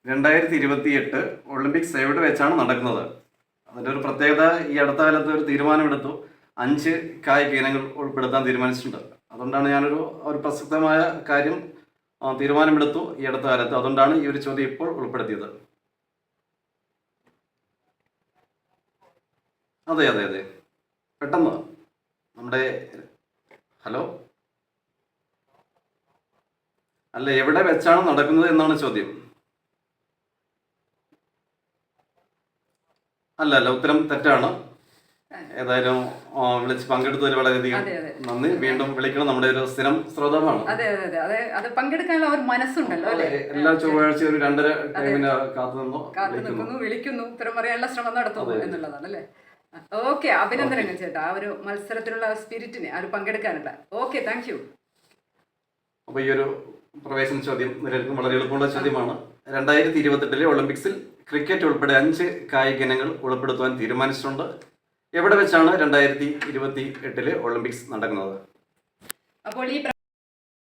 2028 Olympics എവിടെ വെച്ചാണ് നടക്കുന്നത്? അതിൻ്റെ ഒരു പ്രത്യേകത, ഈ അടുത്ത കാലത്ത് ഒരു തീരുമാനമെടുത്തു, 5 കായിക ഇനങ്ങൾ ഉൾപ്പെടുത്താൻ തീരുമാനിച്ചിട്ടുണ്ട്. അതുകൊണ്ടാണ് ഒരു പ്രസക്തമായ കാര്യം തീരുമാനമെടുത്തു ഈ അടുത്ത കാലത്ത്. അതുകൊണ്ടാണ് ഈ ഒരു ചോദ്യം ഇപ്പോൾ ഉൾപ്പെടുത്തിയത്. അതെ അതെ അതെ, പെട്ടെന്ന് നമ്മുടെ ഹലോ അല്ല, എവിടെ വെച്ചാണ് നടക്കുന്നത് എന്നാണ് ചോദ്യം. അല്ല അല്ല, ഉത്തരം തെറ്റാണ്. ഏതായാലും വിളിച്ച് പങ്കെടുത്തതിൽ വളരെയധികം നന്ദി. വീണ്ടും വിളിക്കണം, നമ്മുടെ ഒരു സ്ഥിരം ശ്രോതാവാണ്. അത് പങ്കെടുക്കാനുള്ള ഒരു മനസ്സുണ്ടല്ലോ അല്ലേ? എല്ലാ ചൊവ്വാഴ്ച ഒരു 2:30 ടൈമിന് കാത്തു വിളിക്കുന്നു, ഉത്തരം പറയാനുള്ള ശ്രമം നടത്തുന്നു എന്നുള്ളതാണ് അല്ലേ? ഓക്കെ, അഭിനന്ദനങ്ങൾ ചേട്ടാ, ആ ഒരു മത്സരത്തിലുള്ള സ്പിരിറ്റിന്, ആ ഒരു പങ്കെടുക്കാനുള്ള. Okay, thank you. അപ്പോൾ ഈ ഒരു പ്രവേശന ചോദ്യം നിലനിൽക്കും വളരെ എളുപ്പമുള്ള ചോദ്യമാണ്. 2028 ഒളിമ്പിക്സിൽ ക്രിക്കറ്റ് ഉൾപ്പെടെ 5 കായിക ഇനങ്ങൾ ഉൾപ്പെടുത്തുവാൻ തീരുമാനിച്ചിട്ടുണ്ട്. എവിടെ വെച്ചാണ് 2028 ഒളിമ്പിക്സ് നടക്കുന്നത്? അപ്പോൾ ഈ